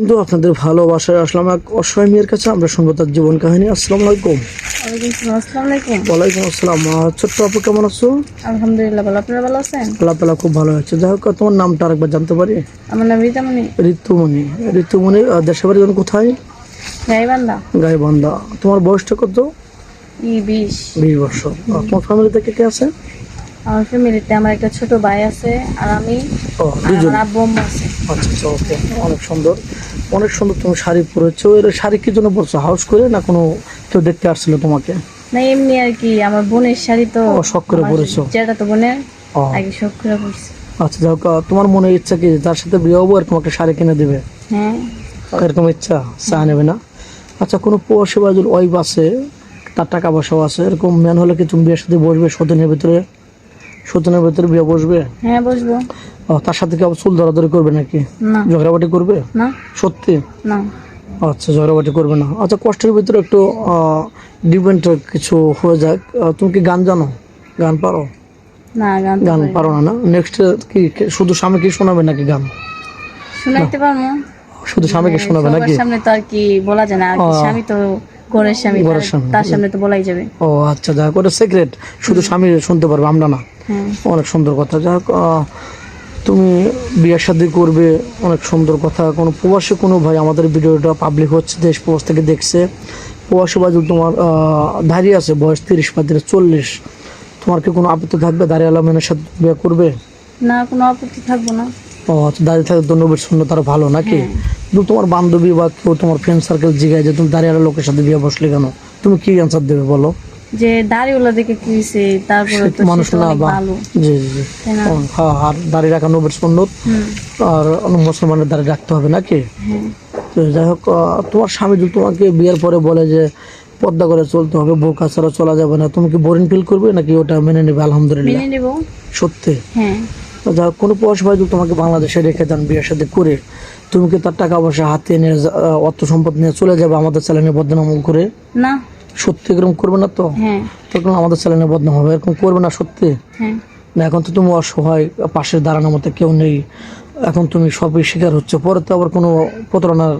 কিন্তু আপনাদের ভালোবাসায় আসলাম এক অসহায় মেয়ের কাছে। আমরা শুনবো তার জীবন কাহিনী। আসসালামু আলাইকুম। ওয়ালাইকুম আসসালাম। ছোট্ট আপু, কেমন আছো? আলহামদুলিল্লাহ ভালো। আপনারা ভালো আছেন? আল্লাহ তাআলা খুব ভালো আছে। যাই হোক, তোমার নামটা আরেকবার জানতে পারি? আমার নাম রিতামণি। ঋতুমণি। ঋতুমণি, দেশের বাড়ি কোথায়? গাইবান্ধা। গাইবান্ধা। তোমার বয়সটা কত? 20 বছর। তোমার ফ্যামিলিতে কে কে আছে? আমার ফ্যামিলিতে আমার একটা ছোট ভাই আছে আর আমি, ও, আর দুজন। আমার আব্বু আম্মা আছে। আচ্ছা আচ্ছা, ওকে। অনেক সুন্দর, অনেক সুন্দর। তুমি শাড়ি পরেছো। এর শাড়ি কি জন্য পরছো? হাউস করে না কোনো কেউ দেখতে আসছিল তোমাকে? না, এমনি আর কি, আমার বোনের শাড়ি তো। ও, শখ করে পরেছো? যেটা তো বোনের ও আগে শখ করে পরছি। আচ্ছা, যাই হোক, তোমার মনে ইচ্ছা কি যার সাথে বিয়ে হবো এরকম একটা শাড়ি কিনে দেবে? হ্যাঁ। এরকম ইচ্ছা চা নেবে না? আচ্ছা, কোনো প্রবাসী বা যদি ওয়াইফ আছে, তার টাকা পয়সাও আছে, এরকম ম্যান হলে কি তুমি বিয়ের সাথে বসবে? সতীনের ভিতরে, সতীনের ভিতরে বিয়ে বসবে? হ্যাঁ, বসবো। তার সাথে কি আবার চুল ধরাধরি করবে নাকি? না। ঝগড়াবাটি করবে? না। সত্যি? না। আচ্ছা, ঝগড়াবাটি করবে না। আচ্ছা, কষ্টের ভিতরে একটু ডিপেন্ড কিছু হয়ে যাক। তুমি কি গান জানো? গান পারো? না, গান তো গান পারি না। পারো না? নেক্সট কি শুধু স্বামীকে শোনাবে নাকি গান? শোনাইতে পারবো। শুধু স্বামীকে শোনাবে সবার নাকি? সামনে তো আর কি বলা যায় না আর কি, স্বামী তো ঘরের স্বামী, ঘরের স্বামী। তার সামনে তো বলাই যাবে। ও আচ্ছা, যাই হোক, ওটা সিক্রেট, শুধু স্বামী শুনতে পারবে, আমরা না। হ্যাঁ। অনেক সুন্দর কথা। যাই হোক, তুমি বিয়ের শাদী করবে, অনেক সুন্দর কথা। কোনো প্রবাসী কোনো ভাই আমাদের ভিডিওটা পাবলিক হচ্ছে, দেশ প্রবাস থেকে দেখছে, প্রবাসী ভাই যদি তোমার দাঁড়িয়ে আছে, বয়স 30-40, তোমার কি কোনো আপত্তি থাকবে দাঁড়িয়ে মেয়ের সাথে বিয়ে করবে? না, কোনো আপত্তি থাকবো না। ও আচ্ছা, দাঁড়িয়ে থাকে তো নবীর শূন্য তার ভালো নাকি? হ্যাঁ। কিন্তু তোমার বান্ধবী বা কেউ তোমার ফ্রেন্ড সার্কেল জিগায় যে তুমি দাঁড়িয়ে লোকের সাথে বিয়ে বসলে কেন, তুমি কি অ্যান্সার দেবে বলো? যে দাড়িওয়ালা দেখে কি হইছে, তারপরে তো মানুষ সে তো না অনেক বা ভালো। জি জি জি। তাই না? হ্যাঁ, আর দাঁড়িয়ে রাখা নবীর সুন্নত, হুম। আর মুসলমানের দাঁড়িয়ে রাখতে হবে নাকি? হ্যাঁ। তো যাই হোক, তোমার স্বামী যদি তোমাকে বিয়ের পরে বলে যে পর্দা করে চলতে হবে, বোরকা ছাড়া চলা যাবে না, তুমি কি বোরিং ফিল করবে নাকি ওটা মেনে নেবে আলহামদুলিল্লাহ? মেনে নিব। সত্যি? হ্যাঁ। যা হোক, কোনো প্রবাসী ভাই যদি তোমাকে বাংলাদেশে রেখে দেন বিয়ের সাথে করে, তুমি কি তার টাকা পয়সা হাতে নিয়ে অর্থ সম্পদ নিয়ে চলে যাবে আমাদের চ্যানেলে বদনাম করে? না। সত্যি এরকম করবে না তো? হ্যাঁ। তখন আমাদের চ্যানেলে বদনাম হবে, এরকম করবে না সত্যি? হ্যাঁ। না, এখন তো তুমি অসহায়, পাশে দাঁড়ানোর মতো কেউ নেই, এখন তুমি সবই শিকার হচ্ছে। পরে তো আবার কোনো প্রতারণার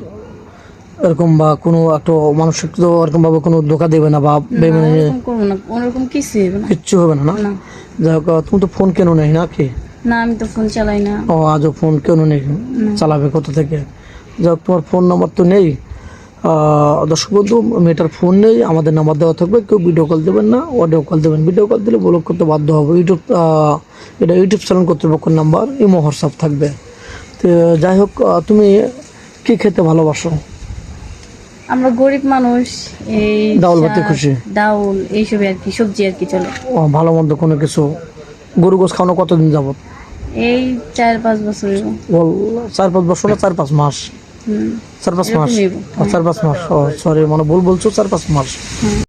এরকম বা কোনো একটা মানসিক তো এরকম ভাবে কোনো ধোকা দেবে না বা বেমানি ওরকম করবো না, ওরকম কিছু হবে না। কিচ্ছু হবে না? না, না। যাই হোক, তুমি তো ফোন কেন নেই নাকি? না, আমি তো ফোন চালাই না। ও, আজও ফোন কেন নেই? চালাবে কত থেকে? যাই হোক, তোমার ফোন নাম্বার তো নেই। দর্শক বন্ধু, মেয়েটার ফোন নেই, আমাদের নাম্বার দেওয়া থাকবে। কেউ ভিডিও কল দেবেন না, অডিও কল দেবেন। ভিডিও কল দিলে ব্লক করতে বাধ্য হবে। এটা ইউটিউব চ্যানেল কর্তৃপক্ষের নাম্বার, ইমো হোয়াটসঅ্যাপ থাকবে। তো যাই হোক, তুমি কি খেতে ভালোবাসো? আমরা গরিব মানুষ, এই ডাউল ভাতে খুশি? ডাউল এইসবই আর কি, সবজি আর কি চলে। ভালো মন্দ কোনো কিছু? গরু গোস খাওয়ানো কতদিন যাবত? এই 4-5 বছর হইব। বল, 4-5 বছর না 4-5 মাস? হুম। 4-5 মাস? এরকমই হইব। 4-5 মাস। ও সরি, মানে ভুল বলছো, 4-5 মাস। হুম।